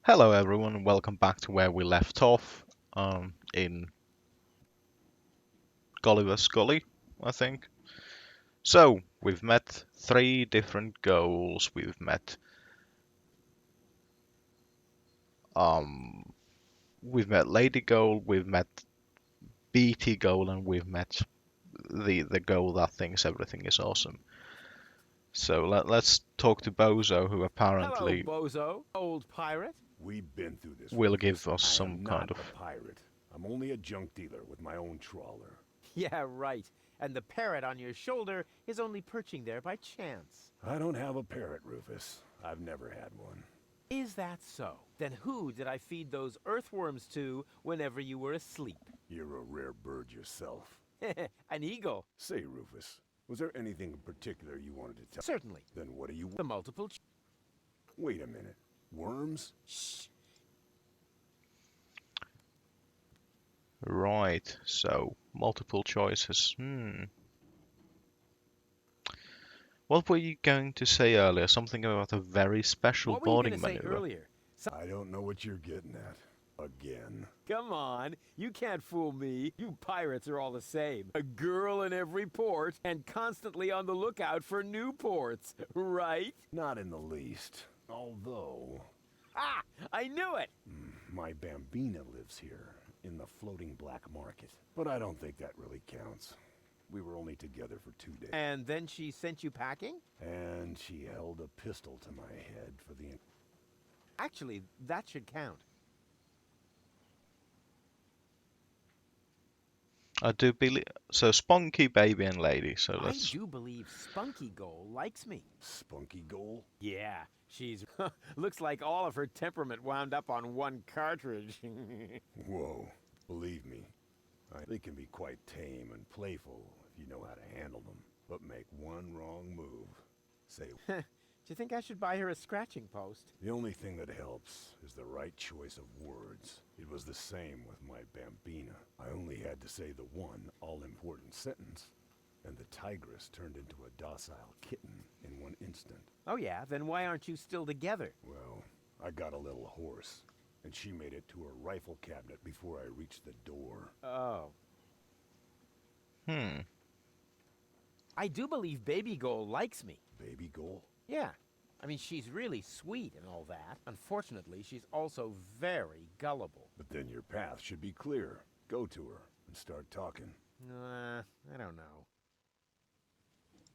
Hello everyone, and welcome back to where we left off, in Gulliver's Gully, I think. So, we've met three different goals. Um, we've met Lady Goal, we've met BT Goal, and we've met the goal that thinks everything is awesome. So let's talk to Bozo, who Hello, apparently bozo, old pirate. We've been through this, will Rufus. give us I some am kind not of... a pirate. I'm only a junk dealer with my own trawler. Yeah, right. And the parrot on your shoulder is only perching there by chance. I don't have a parrot, Rufus. I've never had one. Is that so? Then who did I feed those earthworms to whenever you were asleep? You're a rare bird yourself. An eagle. Say, Rufus, was there anything in particular you wanted to tell? Certainly. Then what do you The want? multiple Wait a minute. Worms? Shh. Right, so multiple choices. What were you going to say earlier? Something about a very special What were you boarding going to say maneuver. earlier? I don't know what you're getting at. Again. Come on, you can't fool me. You pirates are all the same. A girl in every port and constantly on the lookout for new ports, right? Not in the least. Although, Ah, I knew it. my bambina lives here, in the floating black market. But I don't think that really counts. We were only together for 2 days. And then she sent you packing? And she held a pistol to my head for the... Actually, that should count. I do believe so. Spunky, baby, and lady. So I let's. do believe Spunky Goal likes me. Spunky goal? Yeah, she's... looks like all of her temperament wound up on one cartridge. Whoa. Believe me, they can be quite tame and playful if you know how to handle them. But make one wrong move. Say, Do you think I should buy her a scratching post? the only thing that helps is the right choice of words. It was the same with my bambina. I only had to say the one all-important sentence, and the tigress turned into a docile kitten in one instant. Oh yeah, then why aren't you still together? Well, I got a little hoarse, and she made it to her rifle cabinet before I reached the door. Oh. I do believe Baby Goal likes me. Baby goal? Yeah. I mean, she's really sweet and all that. Unfortunately, she's also very gullible. But then your path should be clear. Go to her and start talking. I don't know.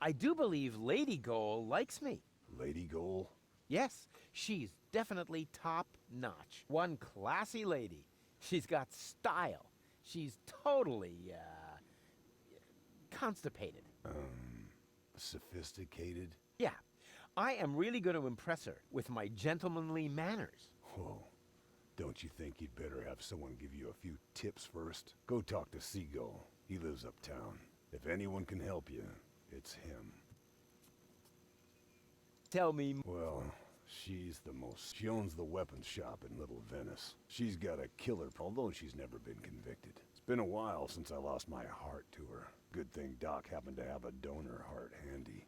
I do believe Lady Goal likes me. Lady goal? Yes, she's definitely top-notch. One classy lady. She's got style. She's totally, constipated. Sophisticated? Yeah, I am really going to impress her with my gentlemanly manners. Whoa. Don't you think you'd better have someone give you a few tips first? Go talk to Seagull. He lives uptown. If anyone can help you, it's him. Tell me... Well, she owns the weapons shop in Little Venice. She's got a killer, although she's never been convicted. It's been a while since I lost my heart to her. Good thing Doc happened to have a donor heart handy.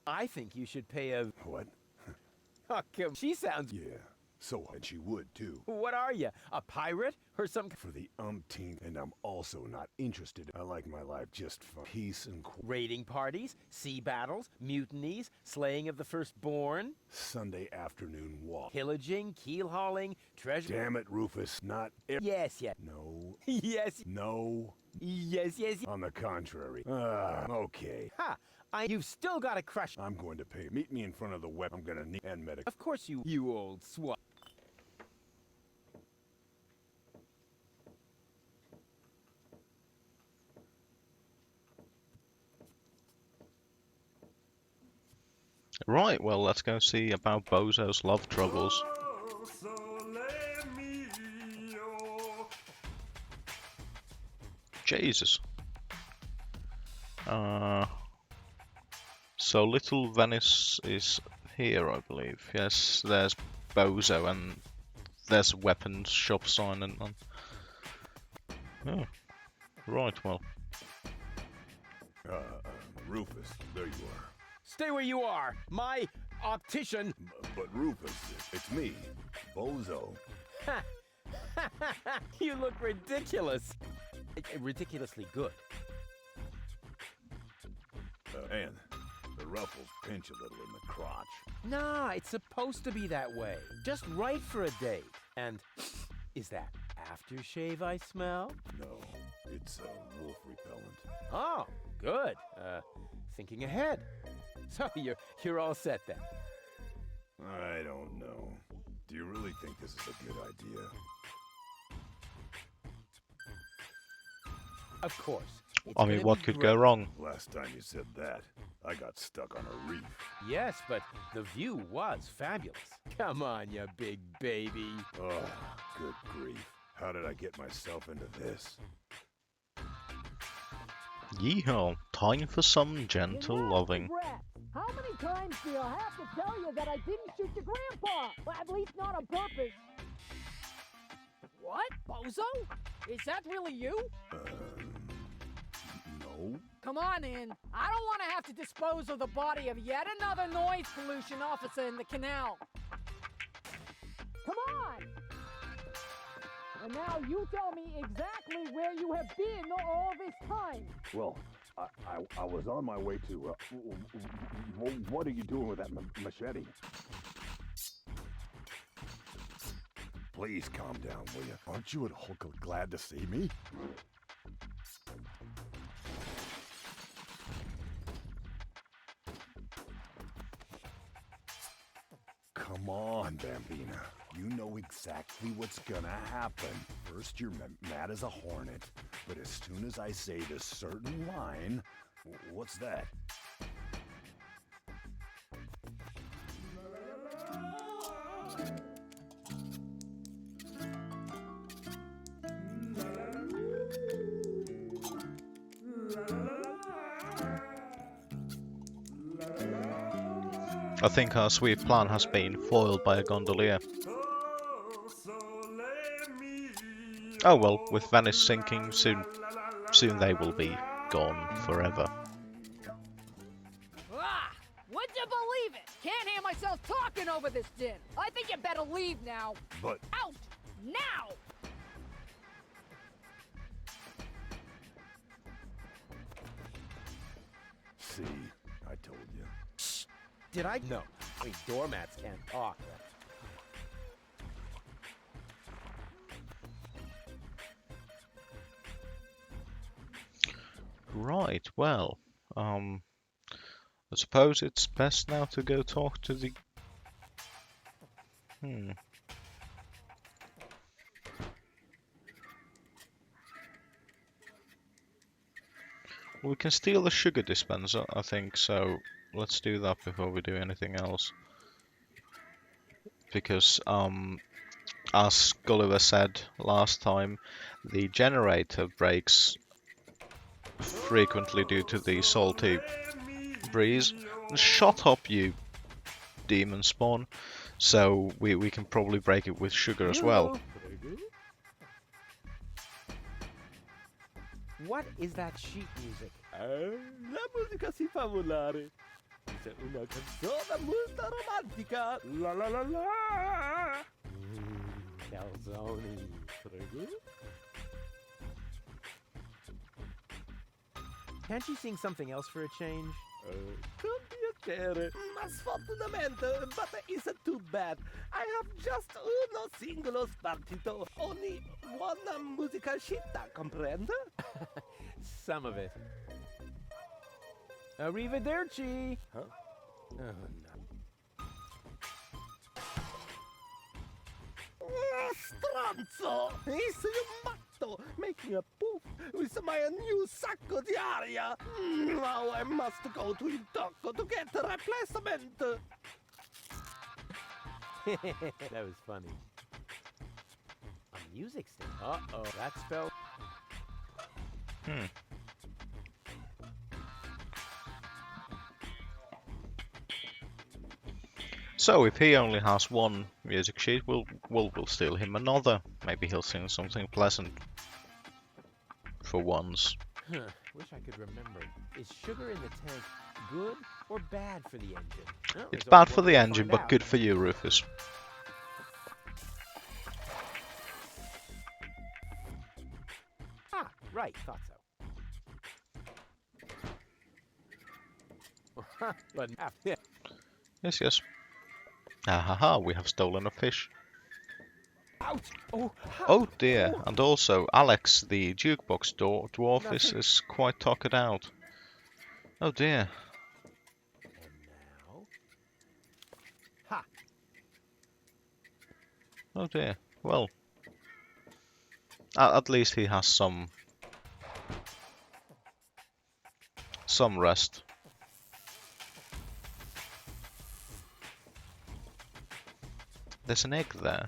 I think you should pay a... What? Oh, come... She sounds... Yeah, and she would too. What are you, a pirate? Or some... For the umpteenth, and I'm also not interested. I like my life just for peace and Raiding parties, sea battles, mutinies, slaying of the firstborn, Sunday afternoon walk. pillaging, keel hauling, treasure... Damn it, Rufus, not Yes, yes. No. Yes, No. yes, yes. On the contrary. Okay. Ha! You've still got a crush. I'm going to pay. Meet me in front of the weapon. I'm gonna need and medic. Of course you old swat. Right, well, let's go see about Bozo's love troubles. Jesus. So Little Venice is here, I believe. Yes, there's Bozo and there's a weapons shop sign and... Oh, right, well. Rufus, there you are. Stay where you are. My optician. But Rufus, it's me, Bozo. You look ridiculous. Ridiculously good. And the ruffles pinch a little in the crotch. Nah, it's supposed to be that way. Just right for a date. And is that aftershave I smell? No, it's wolf repellent. Oh, good. Thinking ahead. So you're all set then. I don't know. Do you really think this is a good idea? Of course. It's I mean, gonna what be could great. go wrong? Last time you said that, I got stuck on a reef. Yes, but the view was fabulous. Come on, you big baby. Oh, good grief. How did I get myself into this? Yeehaw, time for some gentle loving. How many times do I have to tell you that I didn't shoot your grandpa? Well, at least not on purpose. What? Bozo? Is that really you? No. Come on in. I don't want to have to dispose of the body of yet another noise pollution officer in the canal. Come on! And now you tell me exactly where you have been all this time. Well, I was on my way to, what are you doing with that machete? Please calm down, will you? Aren't you at Hulk glad to see me? Come on, Bambina. You know exactly what's gonna happen. First, you're mad as a hornet, but as soon as I say this certain line, what's that? I think our sweet plan has been foiled by a gondolier. Oh well, with Venice sinking, soon they will be gone forever. Ah! Would you believe it? Can't hear myself talking over this din. I think you better leave now. But Out! Now! see, I told you. Did I? No. I mean, doormats can't talk. Right, well, I suppose it's best now to go talk to the... We can steal the sugar dispenser, I think, so let's do that before we do anything else. Because, as Gulliver said last time, the generator breaks frequently due to the salty breeze. Shut up, you demon spawn. So we can probably break it with sugar as well. What is that sheet music? La musica si fa volare. C'è una canzone molto romantica. La la la la. Calzoni, prego. Can't you sing something else for a change? Con piacere. Ma sfortunatamente, but it's too bad. I have just uno singolo spartito. Ogni buona musica scitta, comprende? Some of it. Arrivederci. Huh? Oh, no. Stronzo! Sei un matto! Making a poof with my new sacco di aria! Now I must go to il tocco to get a replacement! That was funny. A music stick? Uh-oh, that spelled... So if he only has one music sheet, we'll steal him another. Maybe he'll sing something pleasant for once. Wish I could remember. Is sugar in the tank good or bad for the engine? Well, It's there's bad only for one the way to engine, find but out. good for you, Rufus. Ah, right. Thought so. But yeah. Yes, yes. Ah ha ha, we have stolen a fish. Ouch! Oh, ha! Oh dear, Oh, and also Alex, the jukebox dwarf, nothing. is quite tuckered out. Oh dear. And now, ha! Oh dear. Well, at least he has some rest. There's an egg there.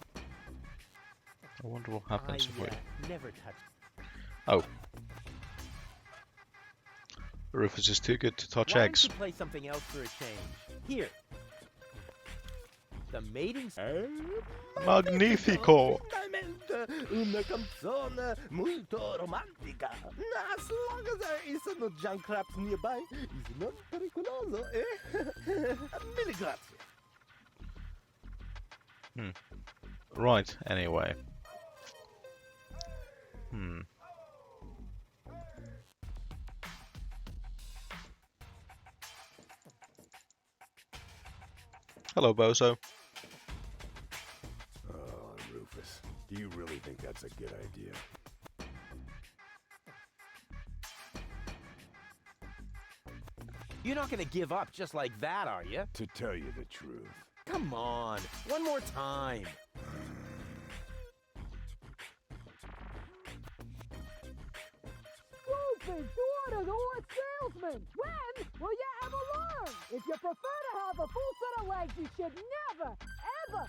I wonder what happens if we... Never touched. Oh. Rufus is too good to touch Why eggs. don't you play something else for a change? Here. The mating. Magnifico! Finalmente una canzone molto romantica. As long as there is no junk crabs nearby, it's not pericoloso, eh? Mille grazie. Right, anyway. Hello, Bozo. Oh, Rufus, do you really think that's a good idea? You're not gonna give up just like that, are you? To tell you the truth. Come on, one more time. Stupid door-to-door salesman! When will you ever learn? If you prefer to have a full set of legs, you should never, ever...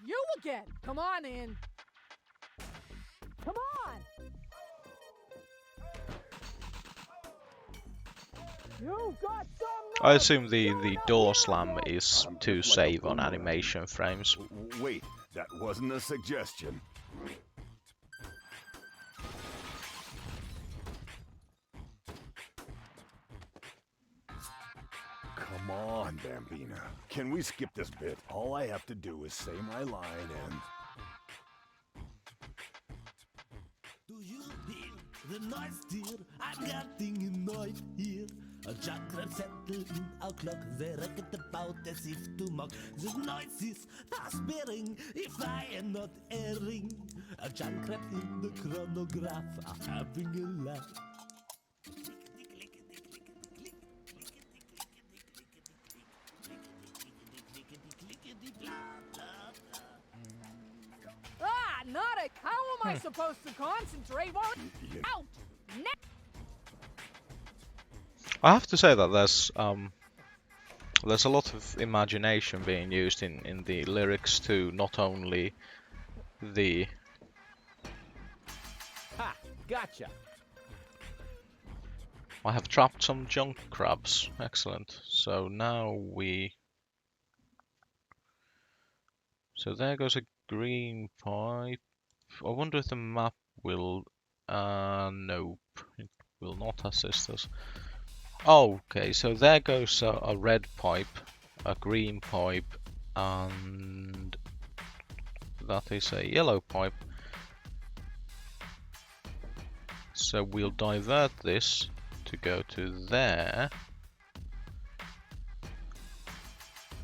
You again! Come on in. Come on! You've got some I nerve. assume the You're door not slam wearable. is I'm to just like a save on boomerang. animation frames. Wait, that wasn't a suggestion. Come on, Bambina. Can we skip this bit? All I have to do is say my line and... Do you hear the noise, dear? I'm getting annoyed here. A jackrabbit settled in our clock. They reckon about as if to mock. The noise is fast-bearing, if I am not erring. A jackrabbit in the chronograph are having a laugh. Ah, not it! How am I supposed to concentrate while You- out? I have to say that there's a lot of imagination being used in the lyrics too, not only the... Ha! Gotcha. I have trapped some junk crabs. Excellent. So now we... So there goes a green pipe. I wonder if the map will... nope. It will not assist us. Oh, okay, so there goes a red pipe, a green pipe, and that is a yellow pipe. So we'll divert this to go to there.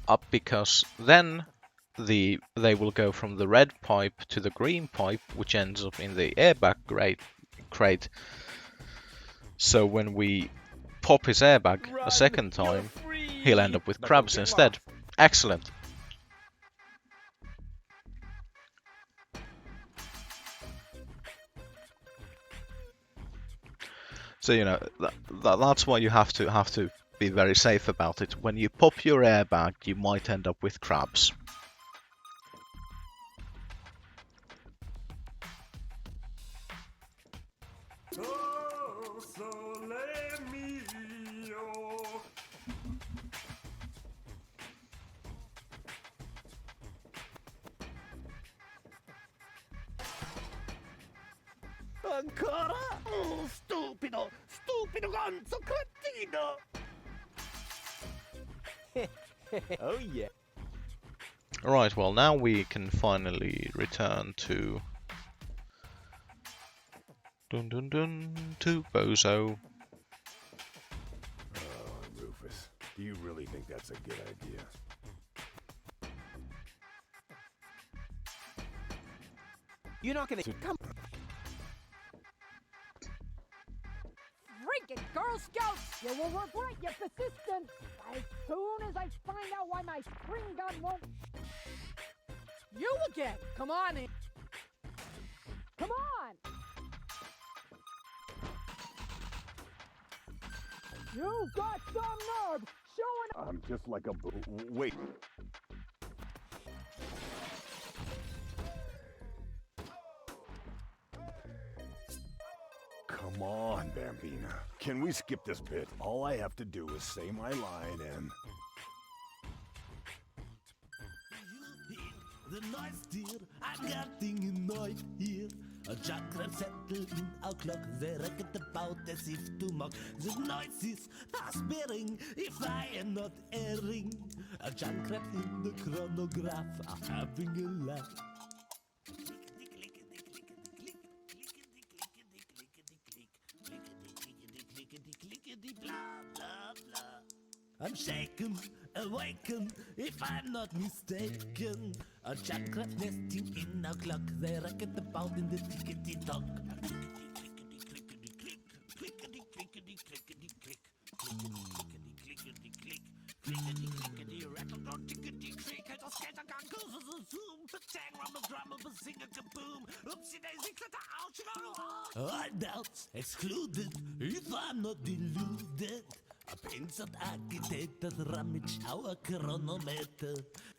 Up, because then they will go from the red pipe to the green pipe, which ends up in the airbag crate. So when we pop his airbag a second time, he'll end up with But crabs don't get instead. lost. Excellent. So you know that's why you have to be very safe about it. When you pop your airbag, you might end up with crabs. Oh, sole mio. ancora? Stupido! Stupido gonzo cretino! Oh yeah. Right, well now we can finally return to dun dun dun to Bozo. Oh, Rufus, do you really think that's a good idea? You're not gonna come. Freaking Girl Scouts! You will regret your persistence as soon as I find out why my spring gun won't. You again! Come on in! Come on! You got some nerve showing. I'm just like a wait. Come on, Bambina. Can we skip this bit? All I have to do is say my line and... The noise dear, I'm getting annoyed here. A jackrabbit settled in our clock, they reckon about as if to mock. The noise is fast-bearing, if I am not erring. A jackrabbit in the chronograph are having a laugh. I'm shaken, awaken, if I'm not mistaken. A jackrabbit nesting in our clock, they reckon about in the tickety-tock. Adults excluded, if I'm not deluded. A penciled architect rummage our chronometer.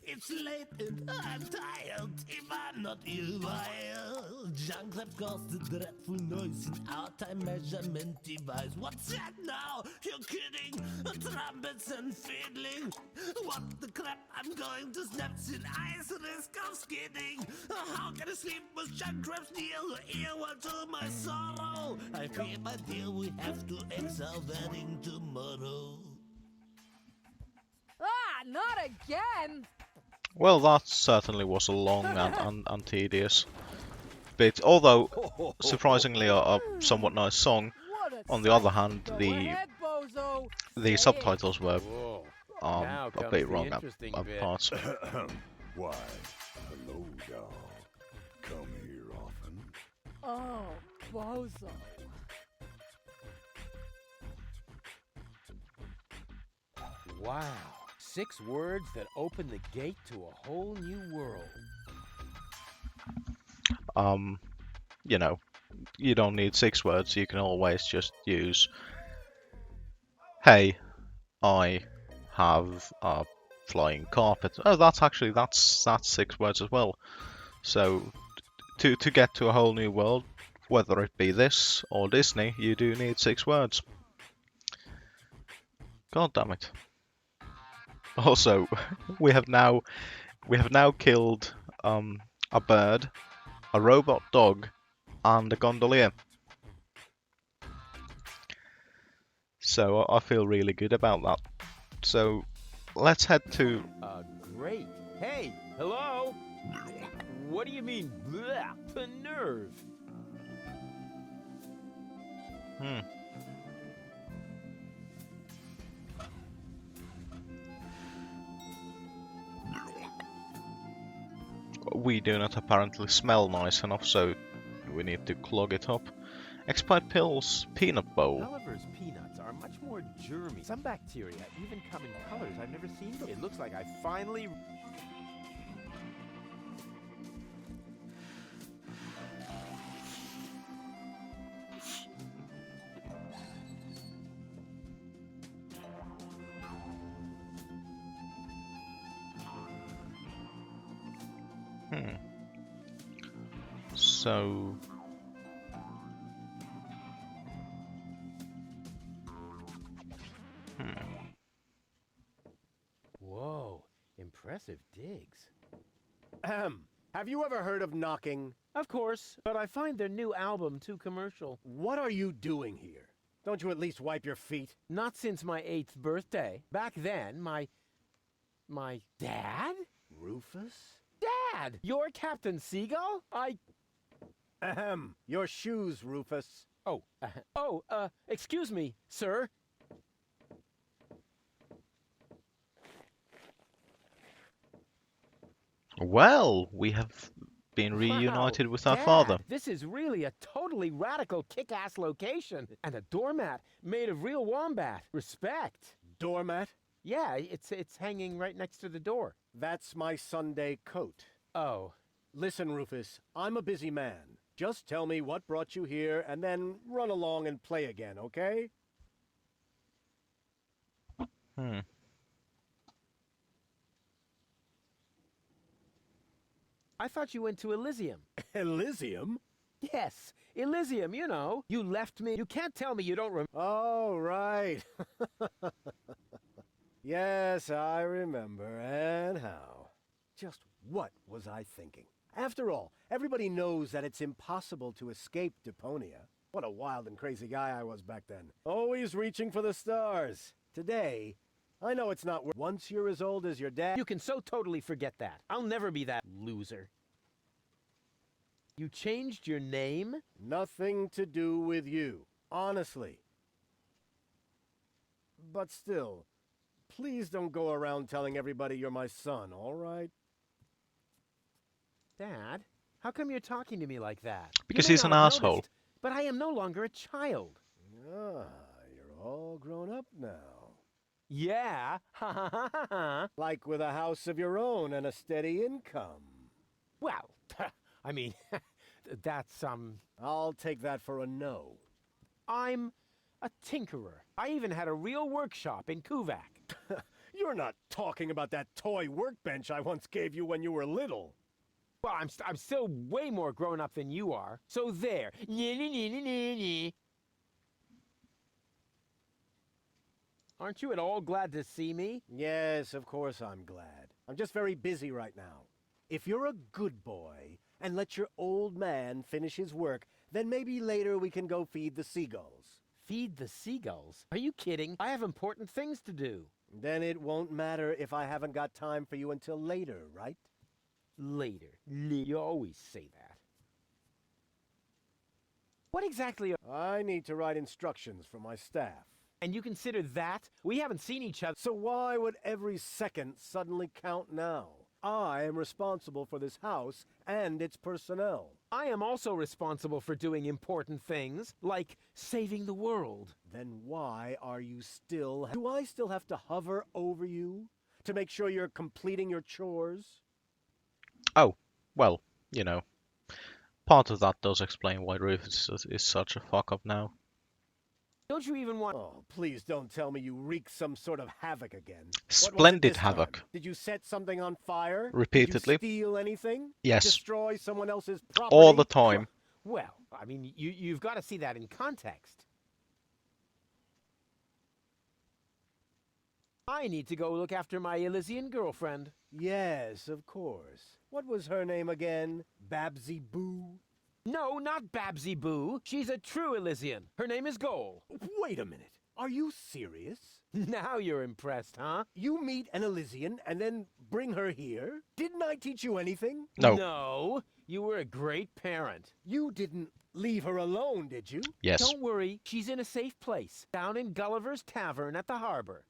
It's late and I'm tired, if I'm not ill-wired. Junkrap caused a dreadful noise in our time measurement device. What's that now? You're kidding? Trumpets and fiddling. What the crap? I'm going to snaps in ice, risk of skidding. How can I sleep with Junkrap's near the ear? Well, to my sorrow, I fear, my dear, we have to ex our wedding tomorrow. Ah, not again! Well, that certainly was a long and tedious bit, although surprisingly a somewhat nice song. What a On the sight. other hand, Go the ahead, Bozo. Say the it. subtitles were Whoa. Now a comes bit the wrong interesting at bit. parts. Why, hello, doll. Come here often. Oh, Bozo. Wow. 6 words that open the gate to a whole new world. You know, you don't need 6 words. You can always just use, "Hey, I have a flying carpet." Oh, that's 6 words as well. So to get to a whole new world, whether it be this or Disney, you do need 6 words. God damn it. Also, we have now killed a bird, a robot dog, and a gondolier. So I feel really good about that. So let's head to. Great. Hey, hello? What do you mean, bleh, the nerve? We do not apparently smell nice enough, so we need to clog it up. Expired pills, peanut bowl. Gulliver's peanuts are much more germy. Some bacteria even come in colors I've never seen before. It looks like I finally... So Whoa, impressive digs. Have you ever heard of knocking? Of course, but I find their new album too commercial. What are you doing here? Don't you at least wipe your feet? Not since my 8th birthday. Back then, my dad? Rufus? Dad! You're Captain Seagull? Ahem. Your shoes, Rufus. Excuse me, sir. Well, we have been reunited Wow, with our Dad, father. This is really a totally radical kick-ass location. And a doormat made of real wombat. Respect. Doormat? Yeah, it's hanging right next to the door. That's my Sunday coat. Oh. Listen, Rufus, I'm a busy man. Just tell me what brought you here and then run along and play again, okay? Hmm. I thought you went to Elysium. Elysium? Yes, Elysium, you know. You left me. You can't tell me you don't remember. Oh, right. Yes, I remember. And how? Just what was I thinking? After all, everybody knows that it's impossible to escape Deponia. What a wild and crazy guy I was back then. Always reaching for the stars. Today, I know it's not once you're as old as your dad. You can so totally forget that. I'll never be that loser. You changed your name? Nothing to do with you. Honestly. But still, please don't go around telling everybody you're my son, all right? Dad, how come you're talking to me like that? Because You may he's an not have asshole. noticed, but I am no longer a child. Ah, you're all grown up now. Yeah, ha ha ha ha ha. Like with a house of your own and a steady income. Well, I mean, that's, I'll take that for a no. I'm a tinkerer. I even had a real workshop in Kuvak. You're not talking about that toy workbench I once gave you when you were little. Well, I'm still way more grown up than you are. So there. Aren't you at all glad to see me? Yes, of course I'm glad. I'm just very busy right now. If you're a good boy and let your old man finish his work, then maybe later we can go feed the seagulls. Feed the seagulls? Are you kidding? I have important things to do. Then it won't matter if I haven't got time for you until later, right? Later. You always say that. What exactly are... I need to write instructions for my staff. And you consider that? We haven't seen each other... So why would every second suddenly count now? I am responsible for this house and its personnel. I am also responsible for doing important things, like saving the world. Then why are you still... Do I still have to hover over you to make sure you're completing your chores? Oh, well, you know, part of that does explain why Rufus is such a fuck up now. Don't you even want... Oh, please don't tell me you wreaked some sort of havoc again. What was it Splendid this time? havoc. Did you set something on fire? Repeatedly. Did you steal anything? Yes. Destroy someone else's property? All the time. Well, I mean, you've got to see that in context. I need to go look after my Elysian girlfriend. Yes, of course. What was her name again? Babsy Boo? No, not Babsy Boo. She's a true Elysian. Her name is Goal. Wait a minute. Are you serious? Now you're impressed, huh? You meet an Elysian and then bring her here? Didn't I teach you anything? No. No, you were a great parent. You didn't leave her alone, did you? Yes. Don't worry, she's in a safe place, down in Gulliver's Tavern at the harbor.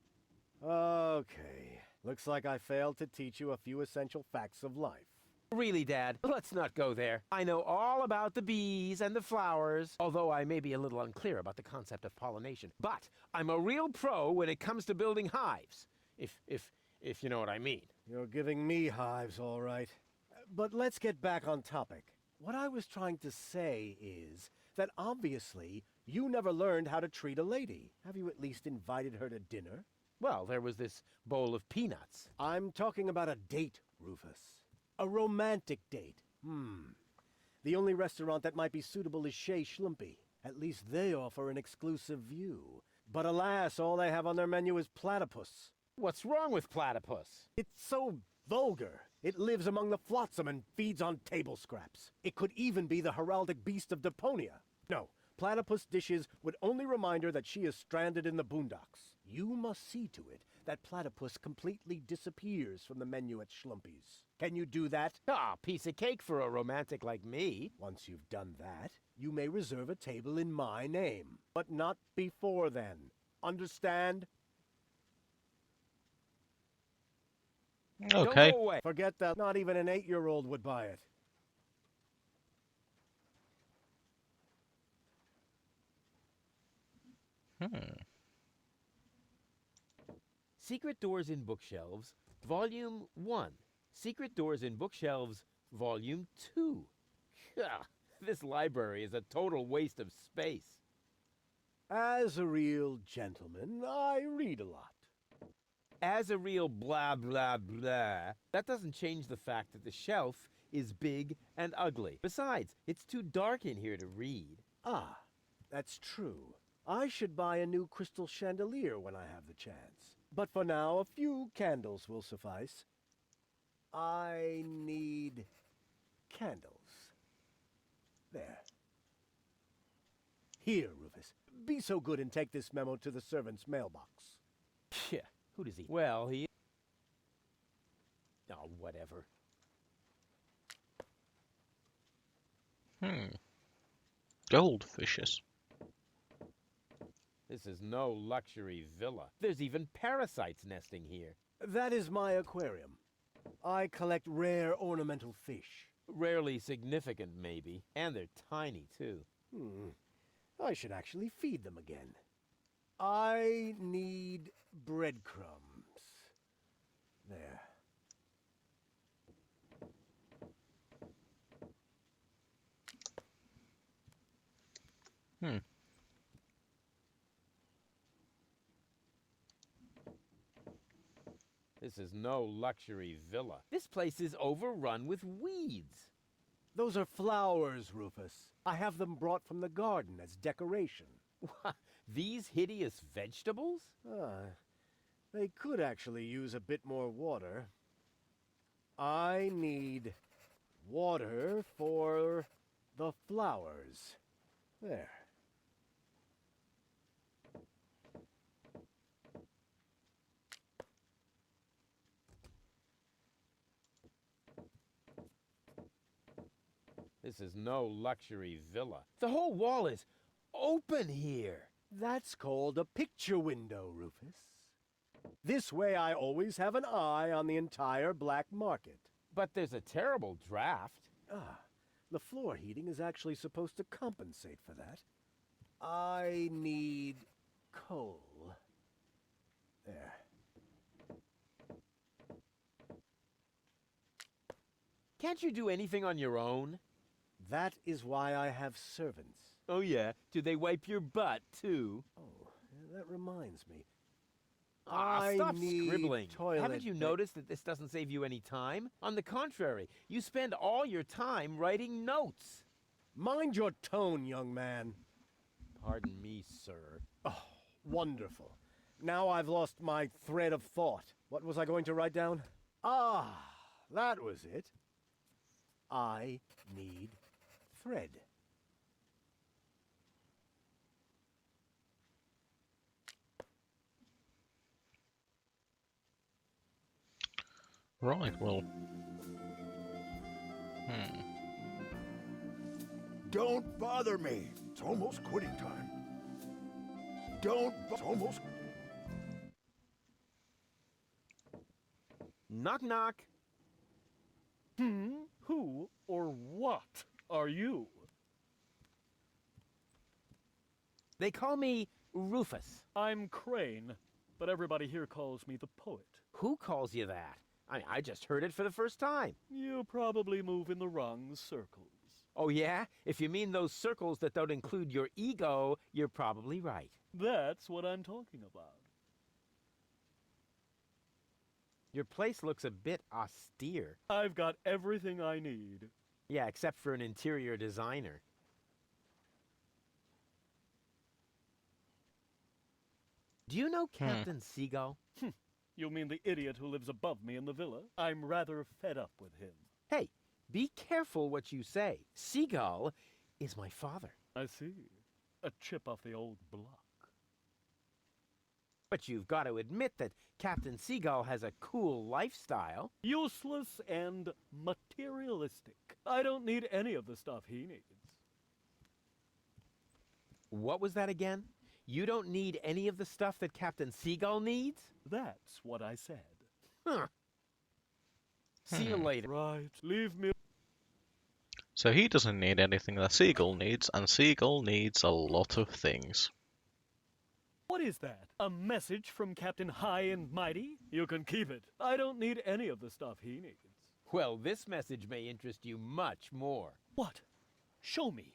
Okay. Looks like I failed to teach you a few essential facts of life. Really, Dad, let's not go there. I know all about the bees and the flowers, although I may be a little unclear about the concept of pollination. But I'm a real pro when it comes to building hives, if you know what I mean. You're giving me hives, all right. But let's get back on topic. What I was trying to say is that obviously you never learned how to treat a lady. Have you at least invited her to dinner? Well, there was this bowl of peanuts. I'm talking about a date, Rufus. A romantic date. The only restaurant that might be suitable is Chez Schlumpy. At least they offer an exclusive view. But alas, all they have on their menu is platypus. What's wrong with platypus? It's so Vulgar. It lives among the flotsam and feeds on table scraps. It could even be the heraldic beast of Deponia. No, platypus dishes would only remind her that she is stranded in the boondocks. You must see to it that platypus completely disappears from the menu at Schlumpy's. Can you do that? Ah, piece of cake for a romantic like me. Once you've done that, you may reserve a table in my name. But not before then. Understand? Okay. Don't go away. Forget that not even an 8-year-old would buy it. Hmm. Secret Doors in Bookshelves, Volume 1. Secret Doors in Bookshelves, Volume 2. Gah, this library is a total waste of space. As a real gentleman, I read a lot. As a real blah blah blah, that doesn't change the fact that the shelf is big and ugly. Besides, it's too dark in here to read. Ah, that's true. I should buy a new crystal chandelier when I have the chance. But for now, a few candles will suffice. I need candles. There. Here, Rufus. Be so good and take this memo to the servant's mailbox. Yeah, who does he? Well, he... Oh, whatever. Goldfishes. This is no luxury villa. There's even parasites nesting here. That is my aquarium. I collect rare ornamental fish. Rarely significant, maybe. And they're tiny, too. I should actually feed them again. I need breadcrumbs. There. This is no luxury villa. This place is overrun with weeds. Those are flowers, Rufus. I have them brought from the garden as decoration. These hideous vegetables? They could actually use a bit more water. I need water for the flowers. There. This is no luxury villa. The whole wall is open here. That's called a picture window, Rufus. This way I always have an eye on the entire black market. But there's a terrible draft. The floor heating is actually supposed to compensate for that. I need coal. There. Can't you do anything on your own? That is why I have servants. Oh yeah? Do they wipe your butt, too? Oh, that reminds me. Stop need scribbling. toilet Haven't you noticed that this doesn't save you any time? On the contrary, you spend all your time writing notes. Mind your tone, young man. Pardon me, sir. Oh, wonderful. Now I've lost my thread of thought. What was I going to write down? Ah, that was it. I need thread. Right, well. Don't bother me. It's almost quitting time. It's almost... Knock knock. Who or what are you? They call me Rufus. I'm Crane, but everybody here calls me the poet. Who calls you that? I just heard it for the first time. You probably move in the wrong circles. Oh yeah? If you mean those circles that don't include your ego, you're probably right. That's what I'm talking about. Your place looks a bit austere. I've got everything I need. Yeah, except for an interior designer. Do you know Captain Seagull? You mean the idiot who lives above me in the villa? I'm rather fed up with him. Hey, be careful what you say. Seagull is my father. I see. A chip off the old block. But you've got to admit that Captain Seagull has a cool lifestyle. Useless and materialistic. I don't need any of the stuff he needs. What was that again? You don't need any of the stuff that Captain Seagull needs? That's what I said. Huh. See you later. Right. Leave me. So he doesn't need anything that Seagull needs, and Seagull needs a lot of things. What is that? A message from Captain High and Mighty? You can keep it. I don't need any of the stuff he needs. Well, this message may interest you much more. What? Show me.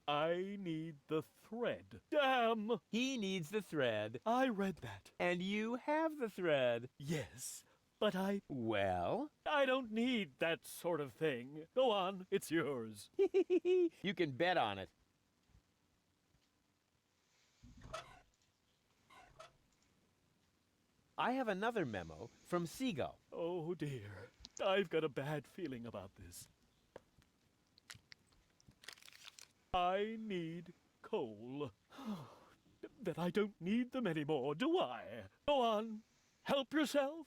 I need the thread. Damn! He needs the thread, I read that. and you have the thread. Yes, but Well? I don't need that sort of thing. Go on, it's yours. You can bet on it. I have another memo from Seagull. Oh dear. I've got a bad feeling about this. I need coal. Then I don't need them anymore, do I? Go on, help yourself.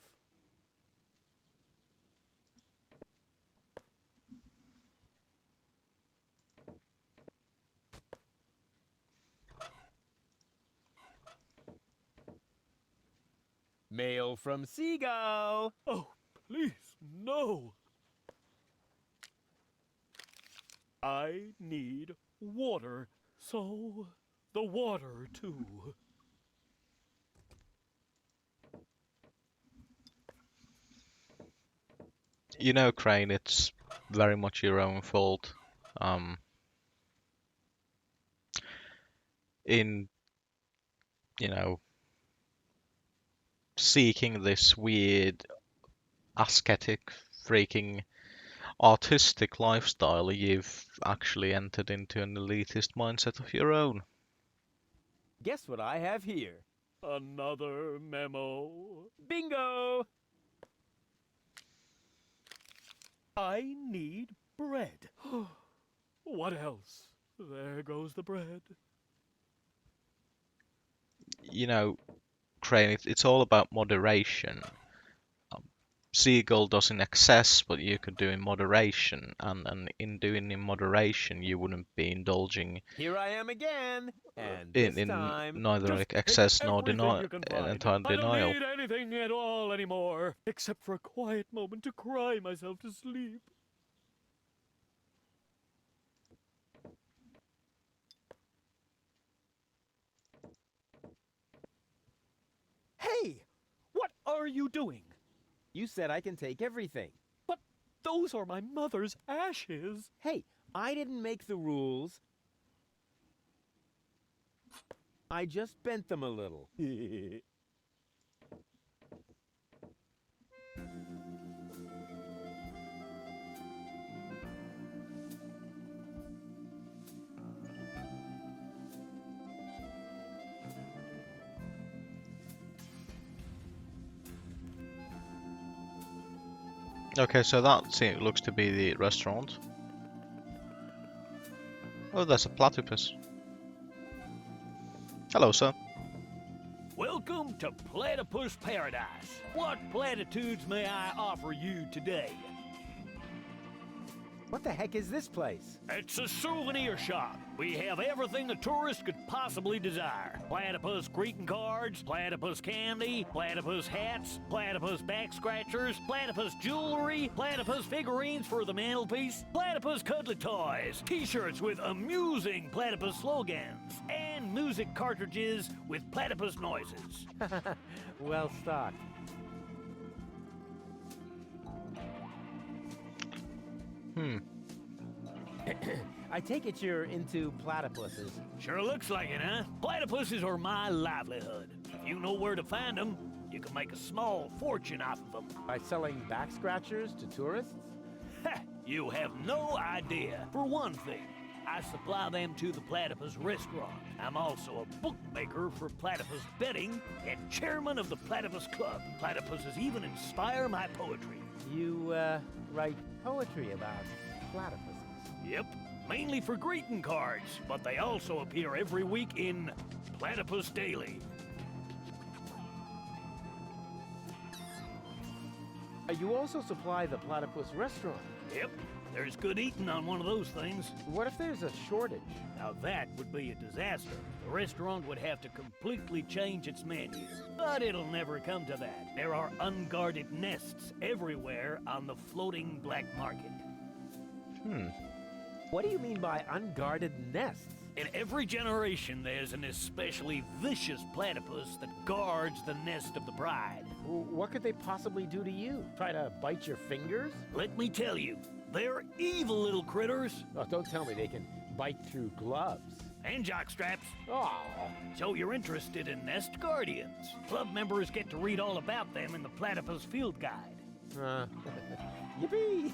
Mail from Seagull. Oh, please, no. I need water, so the water too. You know, Crane, it's very much your own fault. In, you know, seeking this weird, ascetic, freaking artistic lifestyle, you've actually entered into an elitist mindset of your own. Guess what I have here? Another memo. Bingo! I need bread. What else? There goes the bread. You know, Crane, it's all about moderation. Seagull does in excess, but you could do in moderation, and in doing in moderation, you wouldn't be indulging Here I am again, and this in time... neither Just excess take nor everything you can find. entire I denial. don't need anything at all anymore, except for a quiet moment to cry myself to sleep. Hey! What are you doing? You said I can take everything. But those are my mother's ashes. Hey, I didn't make the rules. I just bent them a little. Okay, so that looks to be the restaurant. Oh, there's a platypus. Hello, sir. Welcome to Platypus Paradise. What platitudes may I offer you today? What the heck is this place? It's a souvenir shop. We have everything a tourist could possibly desire. Platypus greeting cards, platypus candy, platypus hats, platypus back scratchers, platypus jewelry, platypus figurines for the mantelpiece, platypus cuddly toys, t-shirts with amusing platypus slogans, and music cartridges with platypus noises. Well stocked. I take it you're into platypuses. Sure looks like it, huh? Platypuses are my livelihood. If you know where to find them, you can make a small fortune off of them. By selling back scratchers to tourists? Ha! You have no idea. For one thing, I supply them to the Platypus restaurant. I'm also a bookmaker for Platypus betting and chairman of the Platypus Club. Platypuses even inspire my poetry. You, write poetry about platypuses. Yep, mainly for greeting cards, but they also appear every week in Platypus Daily. You also supply the Platypus restaurant. Yep, there's good eating on one of those things. What if there's a shortage? Now that would be a disaster. The restaurant would have to completely change its menu. But it'll never come to that. There are unguarded nests everywhere on the floating black market. What do you mean by unguarded nests? In every generation, there's an especially vicious platypus that guards the nest of the bride. What could they possibly do to you? Try to bite your fingers? Let me tell you, they're evil little critters. Oh, don't tell me they can bite through gloves. And jockstraps. Oh, So you're interested in nest guardians. Club members get to read all about them in the Platypus Field Guide. Yippee!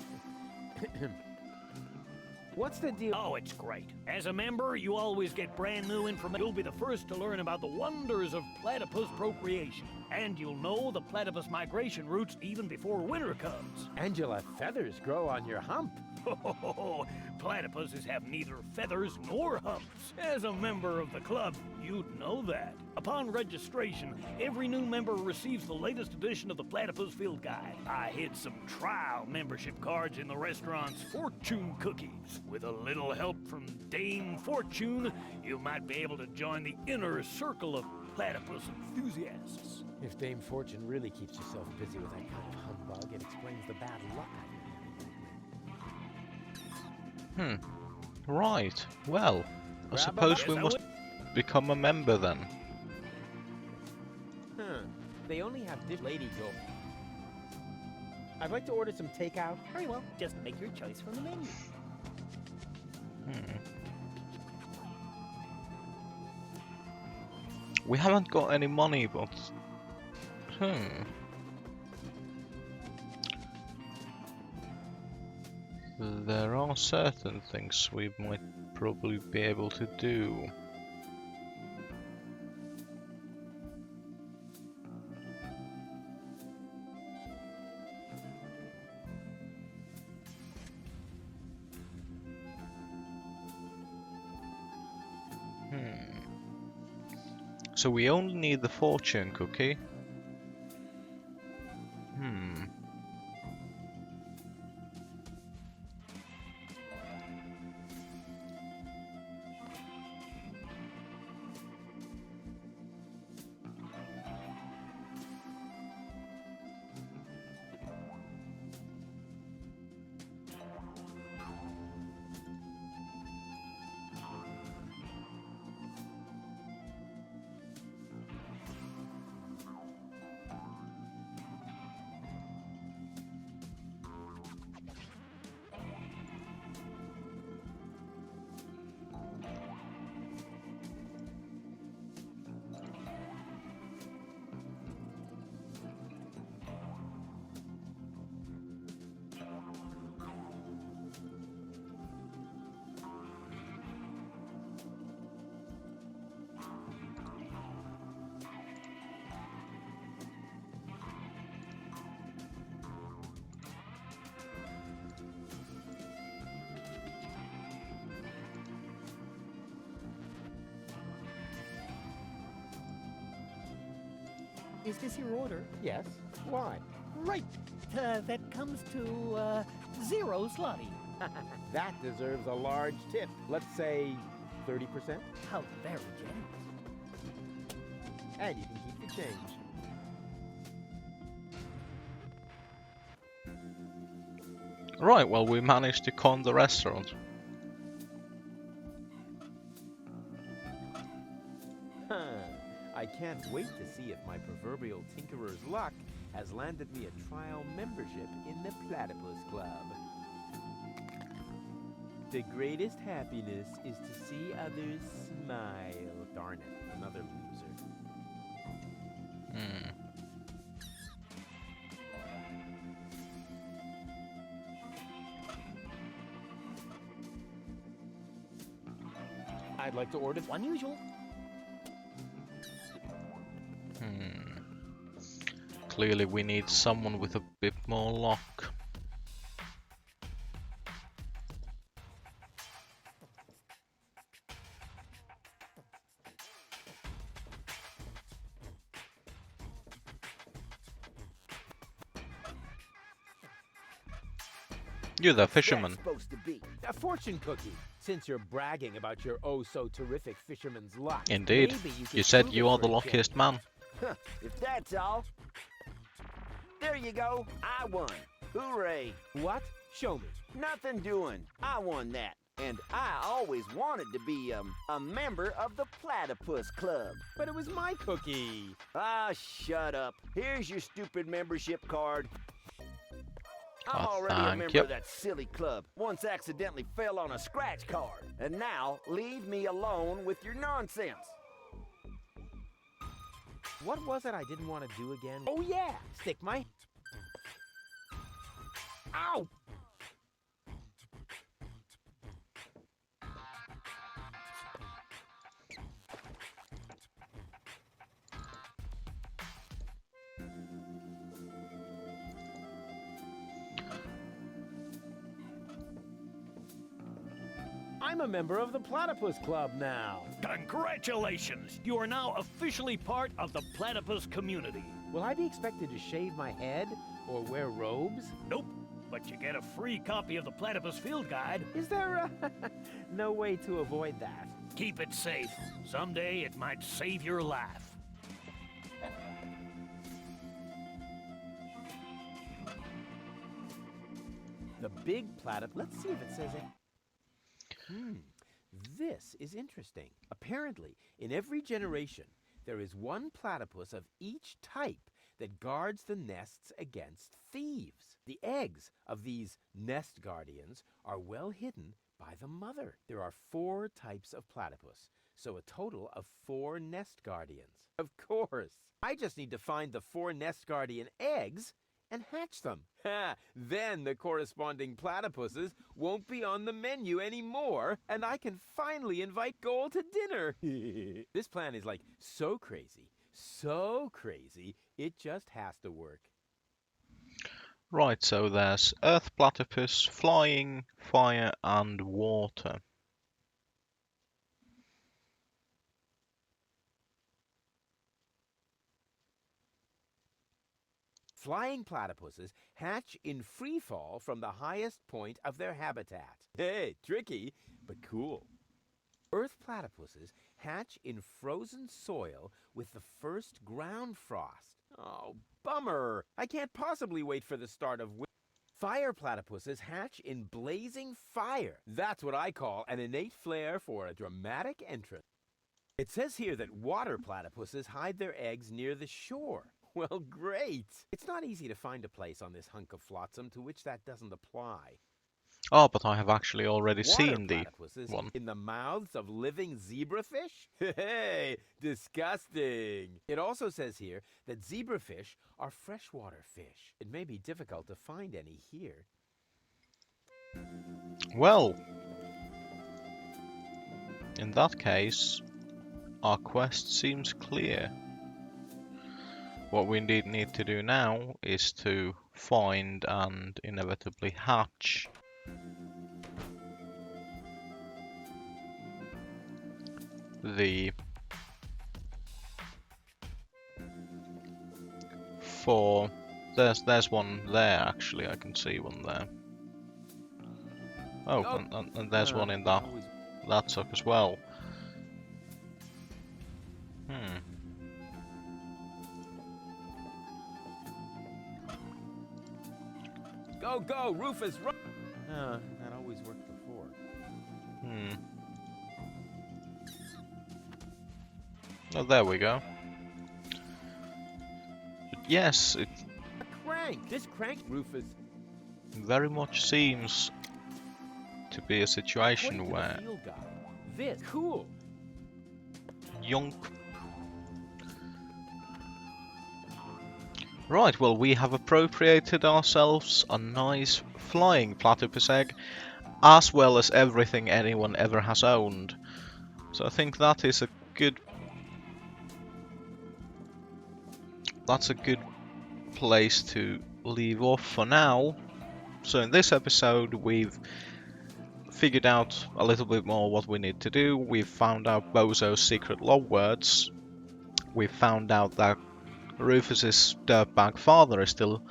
What's the deal? Oh, it's great. As a member, you always get brand new information. You'll be the first to learn about the wonders of platypus procreation. And you'll know the platypus migration routes even before winter comes. Angela, feathers grow on your hump. Platypuses have neither feathers nor humps. As a member of the club, you'd know that. Upon registration, every new member receives the latest edition of the Platypus Field Guide. I hid some trial membership cards in the restaurant's fortune cookies. With a little help from Dame Fortune, you might be able to join the inner circle of platypus enthusiasts. If Dame Fortune really keeps herself busy with that kind of humbug, it explains the bad luck I've been having lately. Right. Well, I suppose we Yes, I must become a member then. They only have dish lady go. I'd like to order some takeout. Very well. Just make your choice from the menu. We haven't got any money, but... There are certain things we might probably be able to do. So we only need the fortune cookie. Is this your order? Yes. Why? Right. That comes to, 0 zloty. That deserves a large tip. Let's say 30%. How very generous. And you can keep the change. Right, well, we managed to con the restaurant. I can't wait to see if my proverbial tinkerer's luck has landed me a trial membership in the Platypus Club. The greatest happiness is to see others smile. Darn it, another loser. I'd like to order unusual. Clearly we need someone with a bit more luck. You're the fisherman. Supposed to be. A fortune cookie. Since you're bragging about your oh-so-terrific fisherman's luck. Indeed. Maybe you could You said prove you it are for the a luckiest change. man. If that's all. There you go. I won. Hooray. What? Show me. Nothing doing. I won that. And I always wanted to be, a member of the Platypus Club. But it was my cookie. Ah, shut up. Here's your stupid membership card. I'm Oh, already a thank member you. of that silly club. Once accidentally fell on a scratch card. And now, leave me alone with your nonsense. What was it I didn't want to do again? Oh yeah! Stick my... Ow! I'm a member of the Platypus Club now. Congratulations! You are now officially part of the platypus community. Will I be expected to shave my head or wear robes? Nope, but you get a free copy of the Platypus Field Guide. Is there no way to avoid that? Keep it safe. Someday it might save your life. The big platypus. Let's see if it says it. This is interesting. Apparently, in every generation, there is one platypus of each type that guards the nests against thieves. The eggs of these nest guardians are well hidden by the mother. There are 4 types of platypus, so a total of 4 nest guardians. Of course, I just need to find the 4 nest guardian eggs and hatch them. Then the corresponding platypuses won't be on the menu anymore, and I can finally invite Goal to dinner. This plan is like so crazy, it just has to work. Right, so there's earth platypus, flying, fire, and water. Flying platypuses hatch in free fall from the highest point of their habitat. Hey, tricky, but cool. Earth platypuses hatch in frozen soil with the first ground frost. Oh, bummer. I can't possibly wait for the start of winter. Fire platypuses hatch in blazing fire. That's what I call an innate flair for a dramatic entrance. It says here that water platypuses hide their eggs near the shore. Well, great. It's not easy to find a place on this hunk of flotsam to which that doesn't apply. Oh, but I have actually already Water seen the platypuses one. in the mouths of living zebrafish? Hey, disgusting. It also says here that zebrafish are freshwater fish. It may be difficult to find any here. Well, in that case, our quest seems clear. What we need to do now is to find and inevitably hatch the 4. There's one there actually. I can see one there. Oh, and there's one in that suck as well. Go, go, Rufus, run! That always worked before. Oh, there we go. But yes, it A crank! This crank, Rufus. very much seems to be a situation According to the where field guide, this, cool. Yonk. Right, well, we have appropriated ourselves a nice flying platypus egg, as well as everything anyone ever has owned. So I think that is a good... That's a good place to leave off for now. So in this episode we've figured out a little bit more what we need to do. We've found out Bozo's secret love words. We've found out that Rufus's dirtbag father is still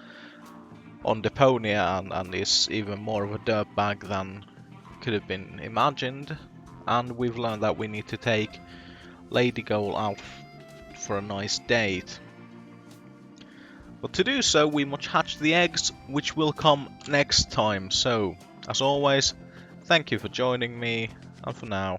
on Deponia and is even more of a dirtbag than could have been imagined. And we've learned that we need to take Lady Goal out for a nice date. But to do so, we must hatch the eggs, which will come next time. So, as always, thank you for joining me, and for now,